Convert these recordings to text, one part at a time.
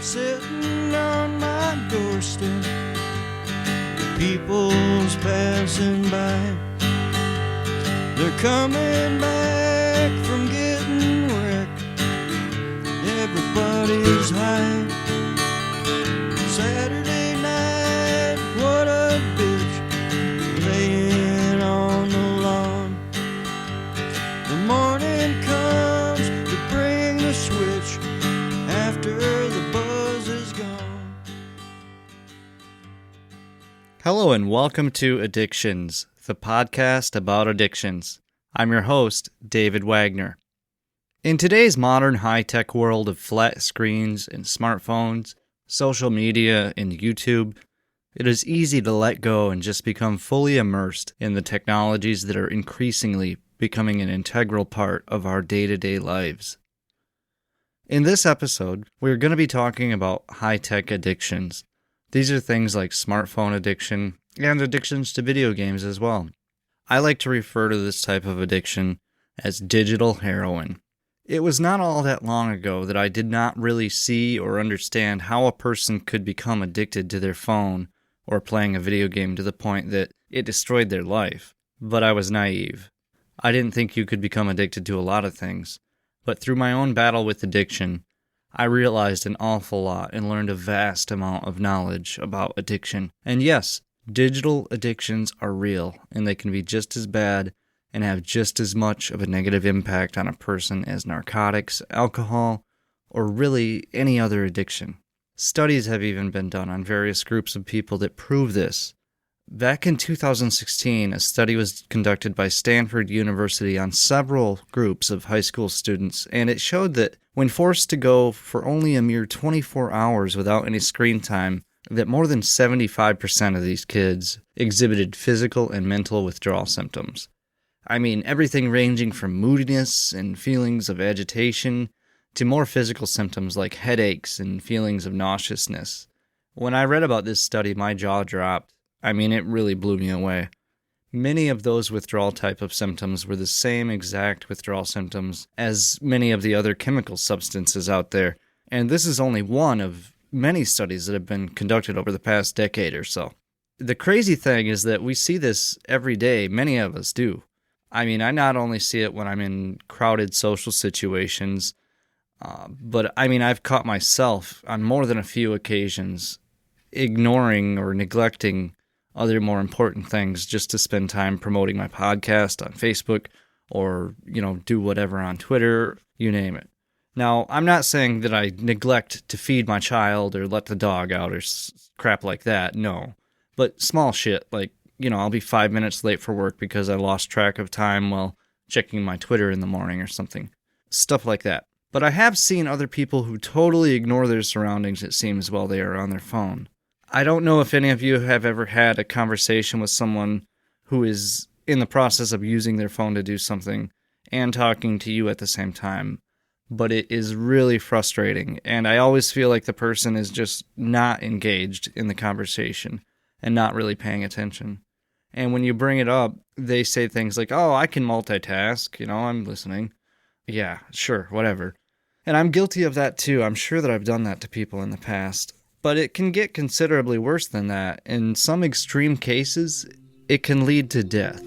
sitting on my doorstep, the people's passing by. They're coming back from getting wrecked. Everybody's high. Saturday night, what a bitch, laying on the lawn. The morning comes to bring the switch after the buzz is gone. Hello and welcome to Addictions, the podcast about addictions. I'm your host, David Wagner. In today's modern high-tech world of flat screens and smartphones, social media, and YouTube, it is easy to let go and just become fully immersed in the technologies that are increasingly becoming an integral part of our day-to-day lives. In this episode, we're going to be talking about high-tech addictions. These are things like smartphone addiction and addictions to video games as well. I like to refer to this type of addiction as digital heroin. It was not all that long ago that I did not really see or understand how a person could become addicted to their phone or playing a video game to the point that it destroyed their life. But I was naive. I didn't think you could become addicted to a lot of things. But through my own battle with addiction, I realized an awful lot and learned a vast amount of knowledge about addiction. And yes, digital addictions are real, and they can be just as bad and have just as much of a negative impact on a person as narcotics, alcohol, or really any other addiction. Studies have even been done on various groups of people that prove this. Back in 2016, a study was conducted by Stanford University on several groups of high school students, and it showed that when forced to go for only a mere 24 hours without any screen time, that more than 75% of these kids exhibited physical and mental withdrawal symptoms. I mean, everything ranging from moodiness and feelings of agitation to more physical symptoms like headaches and feelings of nauseousness. When I read about this study, my jaw dropped. I mean, it really blew me away. Many of those withdrawal type of symptoms were the same exact withdrawal symptoms as many of the other chemical substances out there, and this is only one of many studies that have been conducted over the past decade or so. The crazy thing is that we see this every day, many of us do. I mean, I not only see it when I'm in crowded social situations, but I mean, I've caught myself on more than a few occasions ignoring or neglecting other more important things just to spend time promoting my podcast on Facebook or, do whatever on Twitter, you name it. Now, I'm not saying that I neglect to feed my child or let the dog out or crap like that, no. But small shit like, I'll be 5 minutes late for work because I lost track of time while checking my Twitter in the morning or something. Stuff like that. But I have seen other people who totally ignore their surroundings, it seems, while they are on their phone. I don't know if any of you have ever had a conversation with someone who is in the process of using their phone to do something and talking to you at the same time. But it is really frustrating, and I always feel like the person is just not engaged in the conversation and not really paying attention. And when you bring it up, they say things like, oh, I can multitask, I'm listening. Yeah, sure, whatever. And I'm guilty of that too. I'm sure that I've done that to people in the past. But it can get considerably worse than that. In some extreme cases, it can lead to death.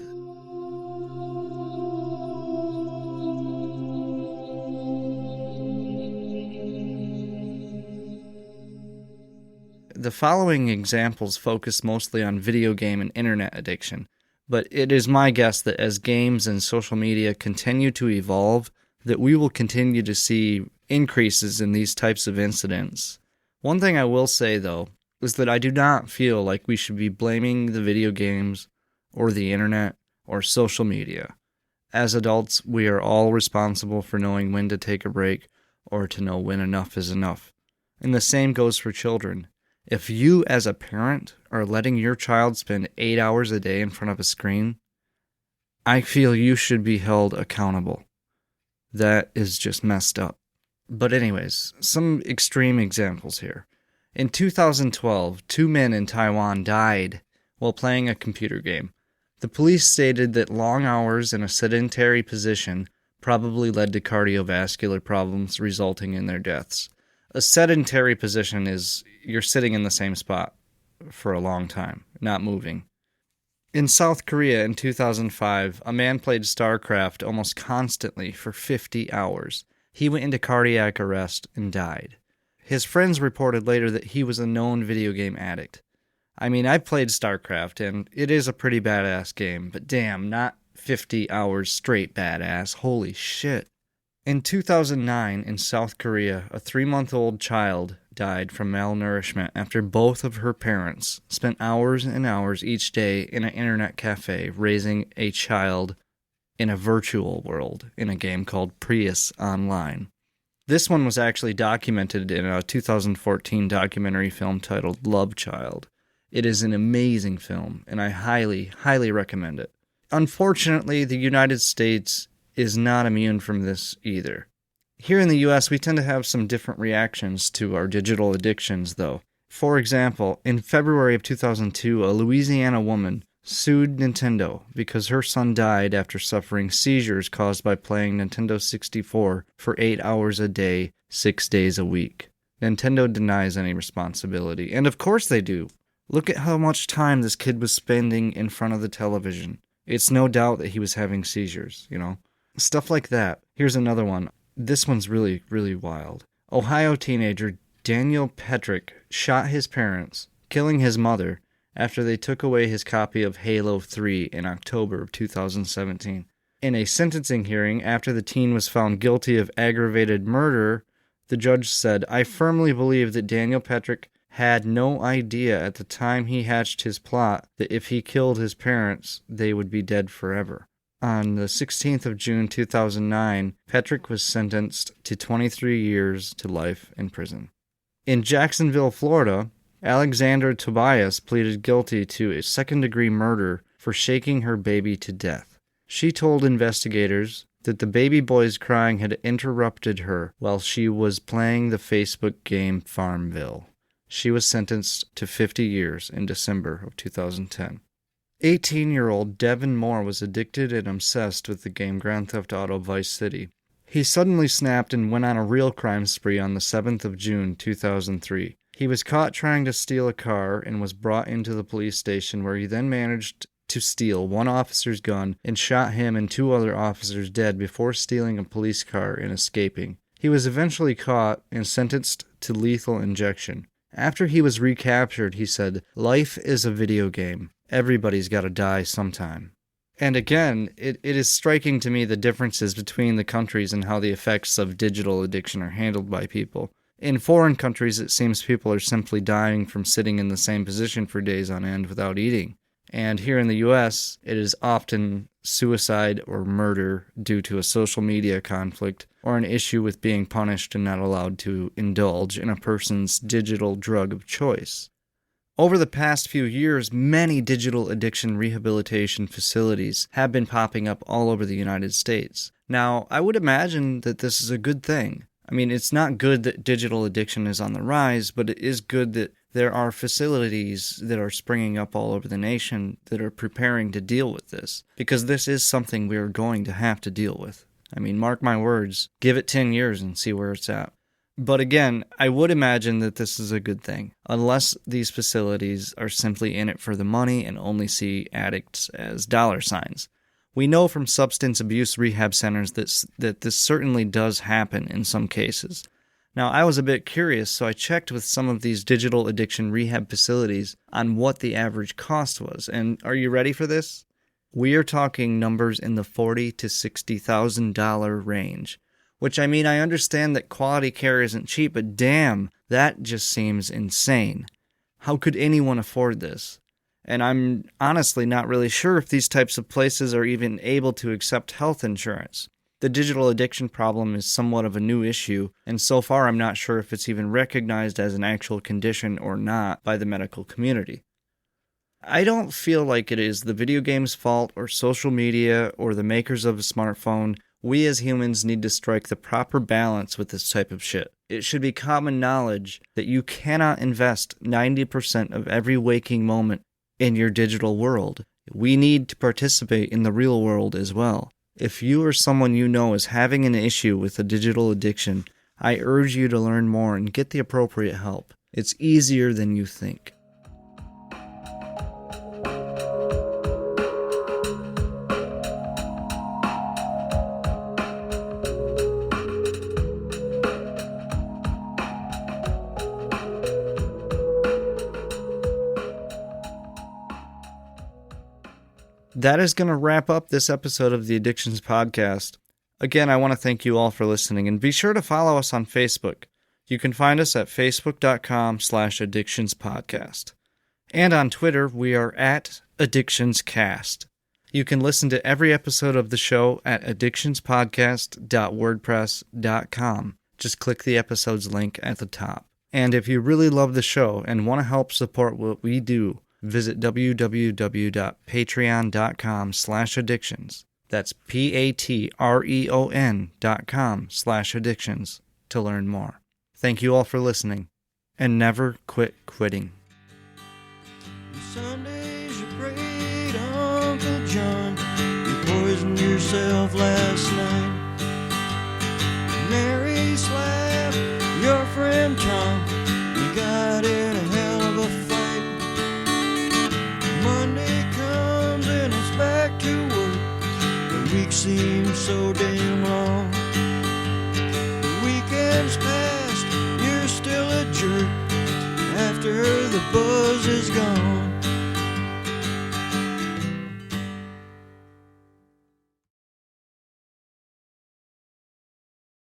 The following examples focus mostly on video game and internet addiction, but it is my guess that as games and social media continue to evolve, that we will continue to see increases in these types of incidents. One thing I will say, though, is that I do not feel like we should be blaming the video games or the internet or social media. As adults, we are all responsible for knowing when to take a break or to know when enough is enough. And the same goes for children. If you, as a parent, are letting your child spend 8 hours a day in front of a screen, I feel you should be held accountable. That is just messed up. But anyways, some extreme examples here. In 2012, 2 men in Taiwan died while playing a computer game. The police stated that long hours in a sedentary position probably led to cardiovascular problems resulting in their deaths. A sedentary position is you're sitting in the same spot for a long time, not moving. In South Korea in 2005, a man played StarCraft almost constantly for 50 hours. He went into cardiac arrest and died. His friends reported later that he was a known video game addict. I mean, I played StarCraft, and it is a pretty badass game, but damn, not 50 hours straight badass. Holy shit. In 2009, in South Korea, a 3-month-old child died from malnourishment after both of her parents spent hours and hours each day in an internet cafe raising a child in a virtual world in a game called Prius Online. This one was actually documented in a 2014 documentary film titled Love Child. It is an amazing film, and I highly, highly recommend it. Unfortunately, the United States is not immune from this either. Here in the US, we tend to have some different reactions to our digital addictions, though. For example, in February of 2002, a Louisiana woman sued Nintendo because her son died after suffering seizures caused by playing Nintendo 64 for 8 hours a day, 6 days a week. Nintendo denies any responsibility, and of course they do. Look at how much time this kid was spending in front of the television. It's no doubt that he was having seizures, you know? Stuff like that. Here's another one. This one's really, really wild. Ohio teenager Daniel Petrick shot his parents, killing his mother, after they took away his copy of Halo 3 in October of 2017. In a sentencing hearing, after the teen was found guilty of aggravated murder, the judge said, "I firmly believe that Daniel Petrick had no idea at the time he hatched his plot that if he killed his parents, they would be dead forever." On the 16th of June 2009, Petrick was sentenced to 23 years to life in prison. In Jacksonville, Florida, Alexander Tobias pleaded guilty to a second-degree murder for shaking her baby to death. She told investigators that the baby boy's crying had interrupted her while she was playing the Facebook game Farmville. She was sentenced to 50 years in December of 2010. 18-year-old Devin Moore was addicted and obsessed with the game Grand Theft Auto Vice City. He suddenly snapped and went on a real crime spree on the 7th of June 2003. He was caught trying to steal a car and was brought into the police station, where he then managed to steal one officer's gun and shot him and 2 other officers dead before stealing a police car and escaping. He was eventually caught and sentenced to lethal injection. After he was recaptured, he said, "Life is a video game. Everybody's got to die sometime." And again, it is striking to me the differences between the countries and how the effects of digital addiction are handled by people. In foreign countries, it seems people are simply dying from sitting in the same position for days on end without eating. And here in the US, it is often suicide or murder due to a social media conflict or an issue with being punished and not allowed to indulge in a person's digital drug of choice. Over the past few years, many digital addiction rehabilitation facilities have been popping up all over the United States. Now, I would imagine that this is a good thing. I mean, it's not good that digital addiction is on the rise, but it is good that there are facilities that are springing up all over the nation that are preparing to deal with this, because this is something we are going to have to deal with. I mean, mark my words, give it 10 years and see where it's at. But again, I would imagine that this is a good thing, unless these facilities are simply in it for the money and only see addicts as dollar signs. We know from substance abuse rehab centers that this certainly does happen in some cases. Now, I was a bit curious, so I checked with some of these digital addiction rehab facilities on what the average cost was. And are you ready for this? We are talking numbers in the $40,000 to $60,000 range. Which, I mean, I understand that quality care isn't cheap, but damn, that just seems insane. How could anyone afford this? And I'm honestly not really sure if these types of places are even able to accept health insurance. The digital addiction problem is somewhat of a new issue, and so far I'm not sure if it's even recognized as an actual condition or not by the medical community. I don't feel like it is the video game's fault or social media or the makers of a smartphone. We as humans need to strike the proper balance with this type of shit. It should be common knowledge that you cannot invest 90% of every waking moment in your digital world. We need to participate in the real world as well. If you or someone you know is having an issue with a digital addiction, I urge you to learn more and get the appropriate help. It's easier than you think. That is going to wrap up this episode of the Addictions Podcast. Again, I want to thank you all for listening, and be sure to follow us on Facebook. You can find us at facebook.com/addictionspodcast. And on Twitter, we are at addictionscast. You can listen to every episode of the show at addictionspodcast.wordpress.com. Just click the episode's link at the top. And if you really love the show and want to help support what we do, visit www.patreon.com/addictions. That's patreon.com/addictions to learn more. Thank you all for listening, and never quit quitting. Sundays you prayed Uncle John, you poisoned yourself last night. Mary slapped your friend Tom, you got in a hell of a fight. Monday comes and it's back to work, the week seems so damn long. The weekend's past, you're still a jerk after the buzz is gone.